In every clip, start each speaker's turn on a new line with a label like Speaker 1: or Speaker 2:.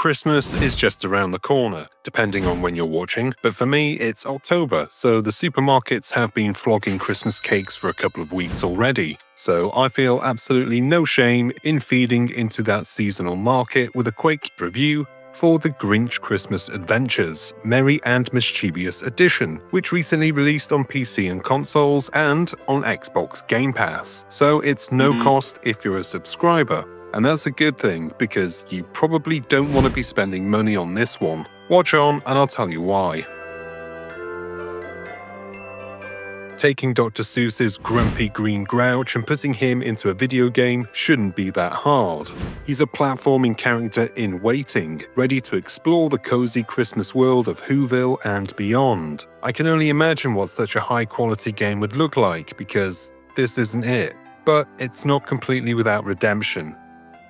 Speaker 1: Christmas is just around the corner, depending on when you're watching, but for me it's October, so the supermarkets have been flogging Christmas cakes for a couple of weeks already. So I feel absolutely no shame in feeding into that seasonal market with a quick review for the Grinch Christmas Adventures, Merry and Mischievous Edition, which recently released on PC and consoles and on Xbox Game Pass. So it's no cost if you're a subscriber. And that's a good thing, because you probably don't want to be spending money on this one. Watch on and I'll tell you why. Taking Dr. Seuss's grumpy green grouch and putting him into a video game shouldn't be that hard. He's a platforming character in waiting, ready to explore the cozy Christmas world of Whoville and beyond. I can only imagine what such a high-quality game would look like, because this isn't it. But it's not completely without redemption.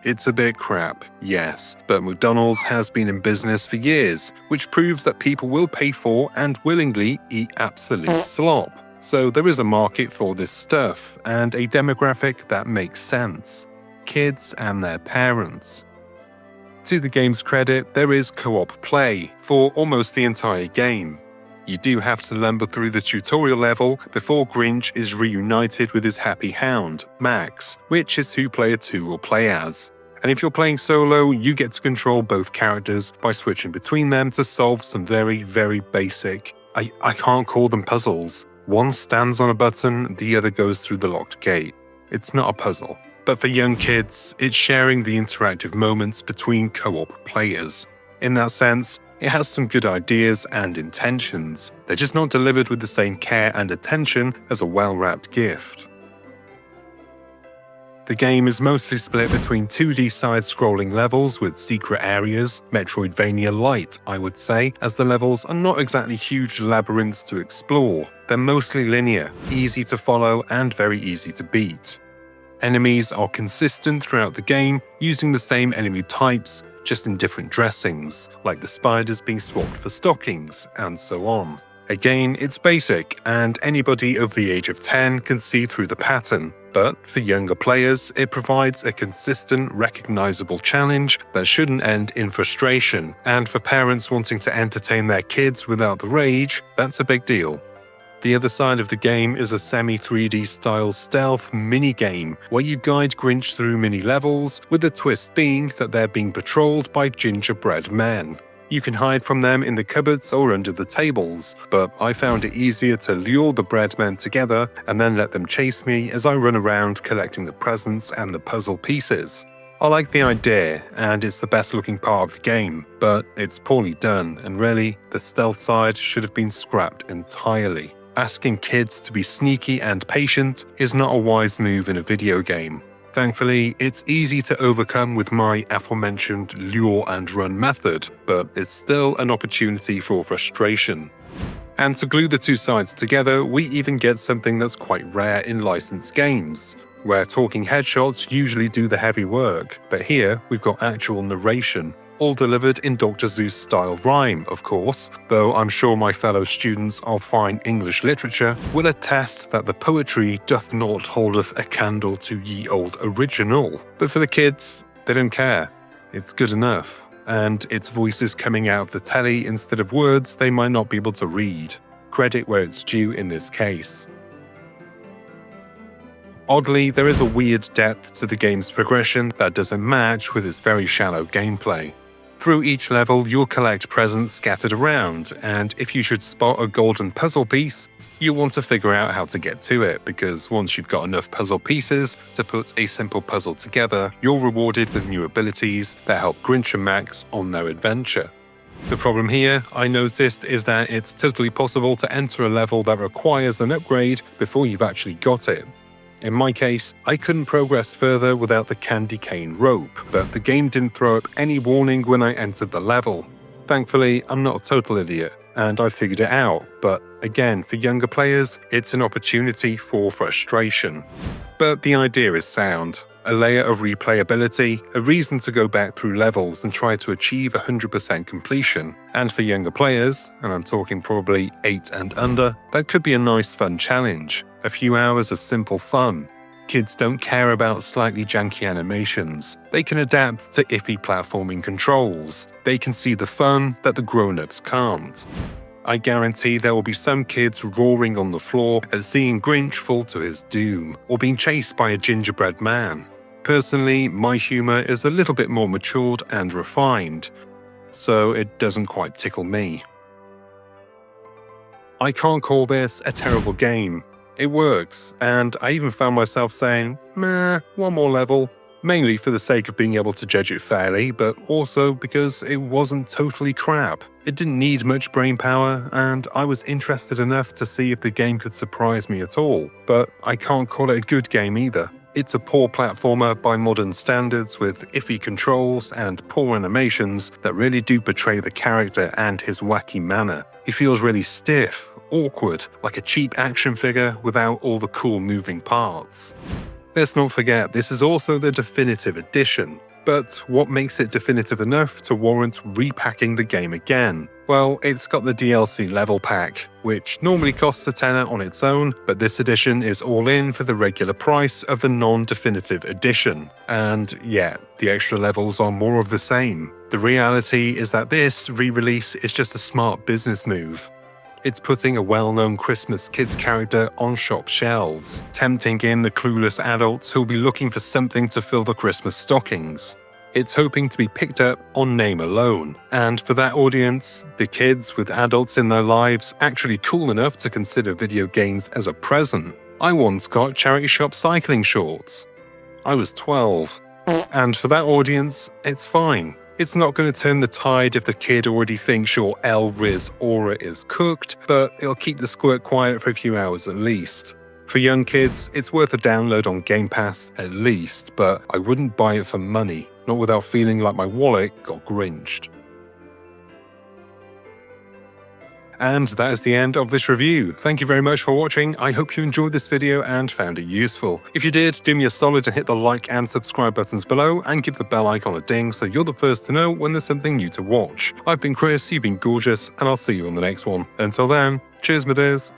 Speaker 1: It's a bit crap, yes, but McDonald's has been in business for years, which proves that people will pay for and willingly eat absolute slop. So there is a market for this stuff, and a demographic that makes sense. Kids and their parents. To the game's credit, there is co-op play for almost the entire game. You do have to lumber through the tutorial level before Grinch is reunited with his happy hound, Max, which is who player 2 will play as. And if you're playing solo, you get to control both characters by switching between them to solve some very, very basic, I can't call them puzzles. One stands on a button, the other goes through the locked gate. It's not a puzzle. But for young kids, it's sharing the interactive moments between co-op players. In that sense, it has some good ideas and intentions. They're just not delivered with the same care and attention as a well-wrapped gift. The game is mostly split between 2D side-scrolling levels with secret areas, Metroidvania-light, I would say, as the levels are not exactly huge labyrinths to explore. They're mostly linear, easy to follow and very easy to beat. Enemies are consistent throughout the game, using the same enemy types, just in different dressings, like the spiders being swapped for stockings, and so on. Again, it's basic, and anybody over the age of 10 can see through the pattern. But for younger players, it provides a consistent, recognizable challenge that shouldn't end in frustration, and for parents wanting to entertain their kids without the rage, that's a big deal. The other side of the game is a semi-3D style stealth mini-game where you guide Grinch through mini-levels, with the twist being that they're being patrolled by gingerbread men. You can hide from them in the cupboards or under the tables, but I found it easier to lure the bread men together and then let them chase me as I run around collecting the presents and the puzzle pieces. I like the idea, and it's the best looking part of the game, but it's poorly done, and really, the stealth side should have been scrapped entirely. Asking kids to be sneaky and patient is not a wise move in a video game. Thankfully, it's easy to overcome with my aforementioned lure and run method, but it's still an opportunity for frustration. And to glue the two sides together, we even get something that's quite rare in licensed games, where talking headshots usually do the heavy work, but here we've got actual narration, all delivered in Dr. Seuss-style rhyme, of course, though I'm sure my fellow students of fine English literature will attest that the poetry doth not holdeth a candle to ye old original. But for the kids, they don't care. It's good enough. And it's voices coming out of the telly instead of words they might not be able to read. Credit where it's due in this case. Oddly, there is a weird depth to the game's progression that doesn't match with its very shallow gameplay. Through each level, you'll collect presents scattered around, and if you should spot a golden puzzle piece, you'll want to figure out how to get to it, because once you've got enough puzzle pieces to put a simple puzzle together, you're rewarded with new abilities that help Grinch and Max on their adventure. The problem here, I noticed, is that it's totally possible to enter a level that requires an upgrade before you've actually got it. In my case, I couldn't progress further without the candy cane rope, but the game didn't throw up any warning when I entered the level. Thankfully, I'm not a total idiot, and I figured it out, but again, for younger players, it's an opportunity for frustration. But the idea is sound. A layer of replayability, a reason to go back through levels and try to achieve 100% completion. And for younger players, and I'm talking probably 8 and under, that could be a nice fun challenge. A few hours of simple fun. Kids don't care about slightly janky animations. They can adapt to iffy platforming controls. They can see the fun that the grown-ups can't. I guarantee there will be some kids roaring on the floor at seeing Grinch fall to his doom, or being chased by a gingerbread man. Personally, my humour is a little bit more matured and refined, so it doesn't quite tickle me. I can't call this a terrible game. It works, and I even found myself saying, meh, one more level, mainly for the sake of being able to judge it fairly, but also because it wasn't totally crap. It didn't need much brain power, and I was interested enough to see if the game could surprise me at all, but I can't call it a good game either. It's a poor platformer by modern standards with iffy controls and poor animations that really do portray the character and his wacky manner. He feels really stiff, awkward, like a cheap action figure without all the cool moving parts. Let's not forget, this is also the definitive edition. But what makes it definitive enough to warrant repacking the game again? Well, it's got the DLC level pack, which normally costs a tenner on its own, but this edition is all in for the regular price of the non-definitive edition. And yeah, the extra levels are more of the same. The reality is that this re-release is just a smart business move. It's putting a well-known Christmas kids character on shop shelves, tempting in the clueless adults who'll be looking for something to fill the Christmas stockings. It's hoping to be picked up on name alone, and for that audience, the kids with adults in their lives actually cool enough to consider video games as a present. I once got charity shop cycling shorts. I was 12. And for that audience, it's fine. It's not going to turn the tide if the kid already thinks your L-Riz aura is cooked, but it'll keep the squirt quiet for a few hours at least. For young kids, it's worth a download on Game Pass at least, but I wouldn't buy it for money, not without feeling like my wallet got grinched. And that is the end of this review. Thank you very much for watching. I hope you enjoyed this video and found it useful. If you did, do me a solid and hit the like and subscribe buttons below and give the bell icon a ding so you're the first to know when there's something new to watch. I've been Chris, you've been gorgeous, and I'll see you on the next one. Until then, cheers my dears.